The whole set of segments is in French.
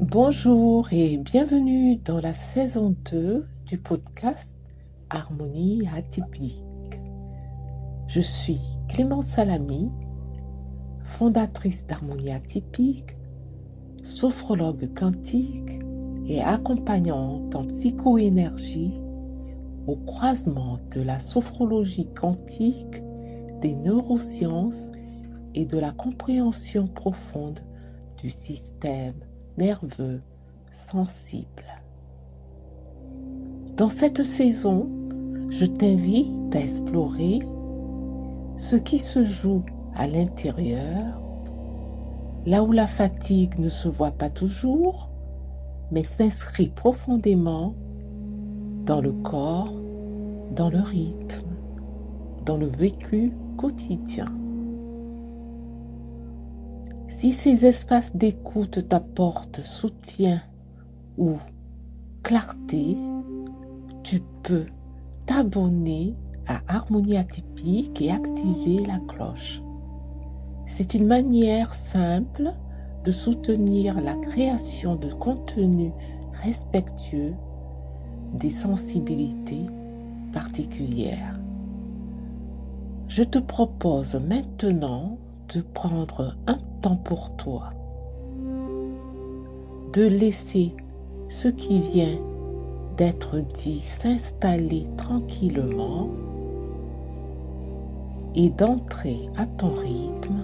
Bonjour et bienvenue dans la saison 2 du podcast Harmonie atypique. Je suis Clémence Salami, fondatrice d'Harmonie atypique, sophrologue quantique et accompagnante en psychoénergie au croisement de la sophrologie quantique, des neurosciences et de la compréhension profonde du système nerveux sensible. Dans cette saison, je t'invite à explorer ce qui se joue à l'intérieur, là où la fatigue ne se voit pas toujours, mais s'inscrit profondément dans le corps, dans le rythme, dans le vécu quotidien. Si ces espaces d'écoute t'apportent soutien ou clarté, tu peux t'abonner à Harmonie atypique et activer la cloche. C'est une manière simple de soutenir la création de contenus respectueux des sensibilités particulières. Je te propose maintenant de prendre un temps pour toi, de laisser ce qui vient d'être dit s'installer tranquillement et d'entrer à ton rythme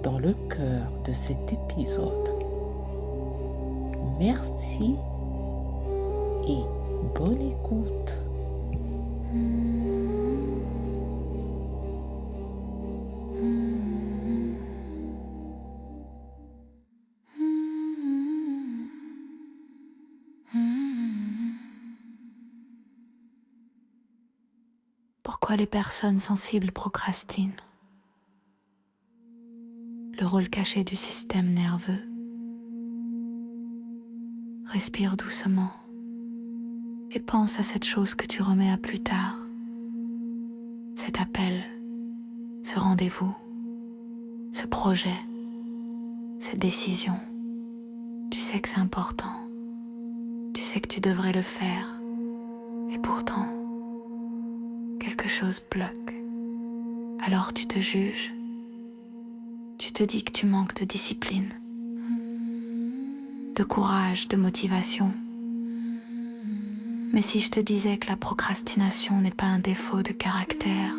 dans le cœur de cet épisode. Merci et bonne écoute. Pourquoi les personnes sensibles procrastinent? Le rôle caché du système nerveux. Respire doucement et pense à cette chose que tu remets à plus tard. Cet appel, ce rendez-vous, ce projet, cette décision. Tu sais que c'est important. Tu sais que tu devrais le faire. Et pourtant, quelque chose bloque. Alors tu te juges. Tu te dis que tu manques de discipline, de courage, de motivation. Mais si je te disais que la procrastination n'est pas un défaut de caractère,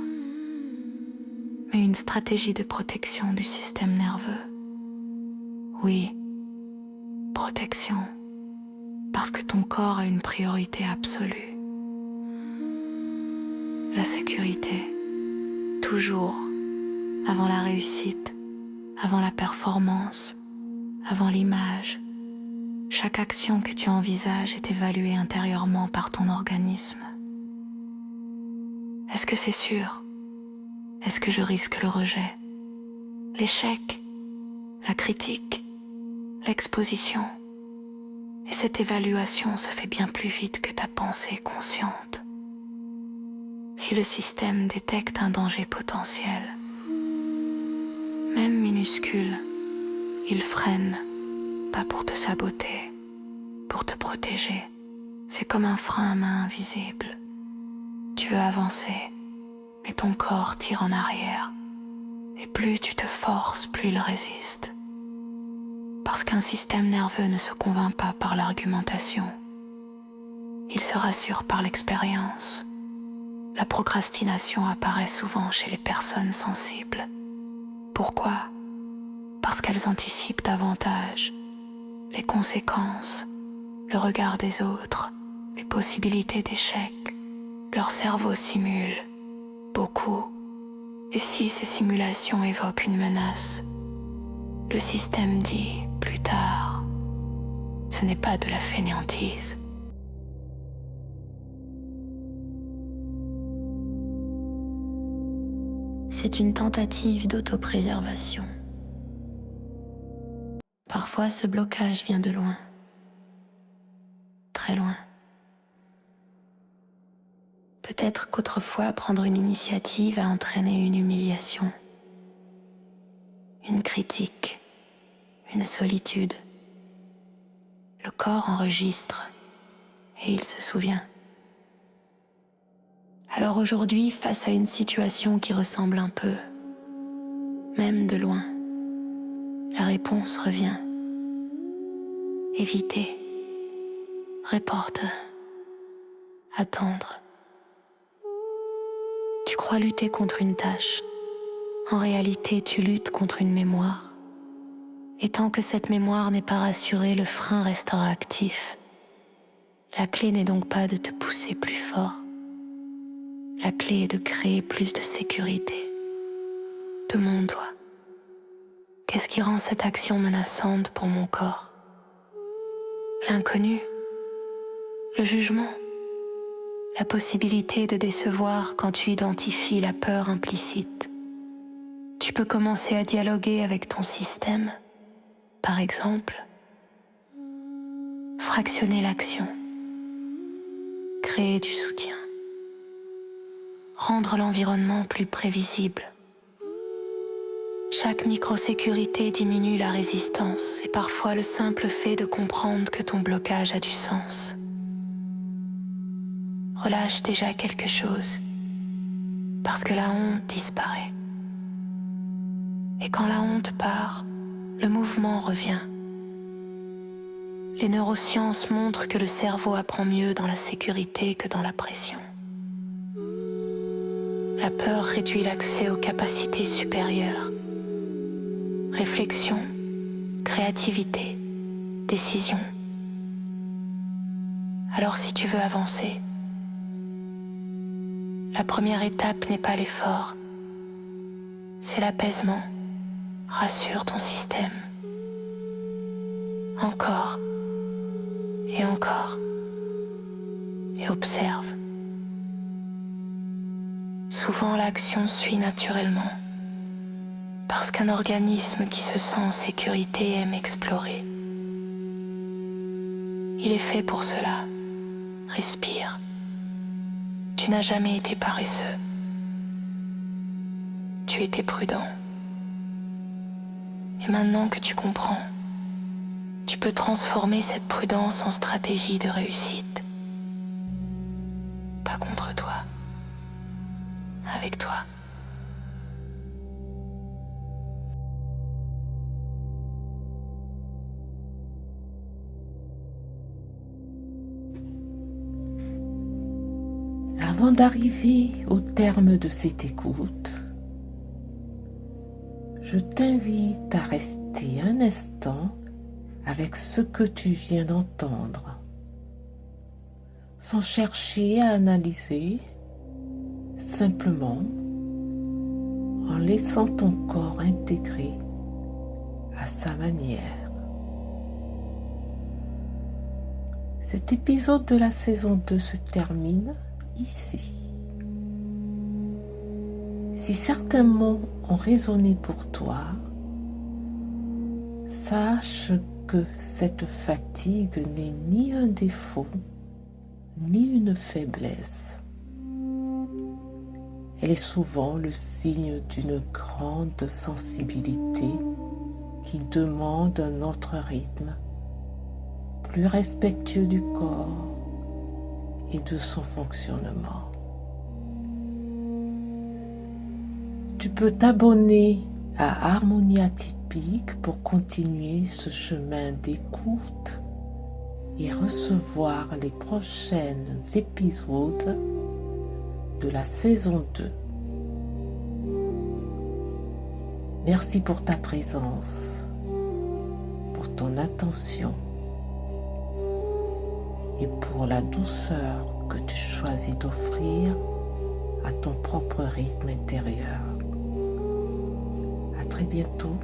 mais une stratégie de protection du système nerveux? Oui, protection, parce que ton corps a une priorité absolue. La sécurité, toujours, avant la réussite, avant la performance, avant l'image. Chaque action que tu envisages est évaluée intérieurement par ton organisme. Est-ce que c'est sûr? Est-ce que je risque le rejet, l'échec, la critique, l'exposition? Et cette évaluation se fait bien plus vite que ta pensée consciente. Si le système détecte un danger potentiel, même minuscule, il freine, pas pour te saboter, pour te protéger. C'est comme un frein à main invisible. Tu veux avancer, mais ton corps tire en arrière. Et plus tu te forces, plus il résiste. Parce qu'un système nerveux ne se convainc pas par l'argumentation. Il se rassure par l'expérience. La procrastination apparaît souvent chez les personnes sensibles. Pourquoi? Parce qu'elles anticipent davantage les conséquences, le regard des autres, les possibilités d'échec. Leur cerveau simule beaucoup. Et si ces simulations évoquent une menace, le système dit plus tard. Ce n'est pas de la fainéantise. C'est une tentative d'autopréservation. Parfois, ce blocage vient de loin, très loin. Peut-être qu'autrefois, prendre une initiative a entraîné une humiliation, une critique, une solitude. Le corps enregistre et il se souvient. Alors aujourd'hui, face à une situation qui ressemble un peu, même de loin, la réponse revient. Éviter, reporter, attendre. Tu crois lutter contre une tâche. En réalité, tu luttes contre une mémoire. Et tant que cette mémoire n'est pas rassurée, le frein restera actif. La clé n'est donc pas de te pousser plus fort. La clé est de créer plus de sécurité. Demande-toi, qu'est-ce qui rend cette action menaçante pour mon corps? L'inconnu, le jugement, la possibilité de décevoir quand tu identifies la peur implicite. Tu peux commencer à dialoguer avec ton système. Par exemple, fractionner l'action, créer du soutien, rendre l'environnement plus prévisible. Chaque microsécurité diminue la résistance et parfois le simple fait de comprendre que ton blocage a du sens relâche déjà quelque chose parce que la honte disparaît. Et quand la honte part, le mouvement revient. Les neurosciences montrent que le cerveau apprend mieux dans la sécurité que dans la pression. La peur réduit l'accès aux capacités supérieures. Réflexion, créativité, décision. Alors si tu veux avancer, la première étape n'est pas l'effort, c'est l'apaisement. Rassure ton système. Encore et encore et observe. Souvent l'action suit naturellement parce qu'un organisme qui se sent en sécurité aime explorer. Il est fait pour cela. Respire. Tu n'as jamais été paresseux. Tu étais prudent. Et maintenant que tu comprends, tu peux transformer cette prudence en stratégie de réussite. Pas contre toi, avec toi. Avant d'arriver au terme de cette écoute, je t'invite à rester un instant avec ce que tu viens d'entendre, sans chercher à analyser, simplement en laissant ton corps intégrer à sa manière. Cet épisode de la saison 2 se termine ici. Si certains mots ont résonné pour toi, sache que cette fatigue n'est ni un défaut, ni une faiblesse. Elle est souvent le signe d'une grande sensibilité qui demande un autre rythme, plus respectueux du corps et de son fonctionnement. Tu peux t'abonner à Harmonie Atypique pour continuer ce chemin d'écoute et recevoir les prochains épisodes de la saison 2. Merci pour ta présence, pour ton attention et pour la douceur que tu choisis d'offrir à ton propre rythme intérieur. À très bientôt.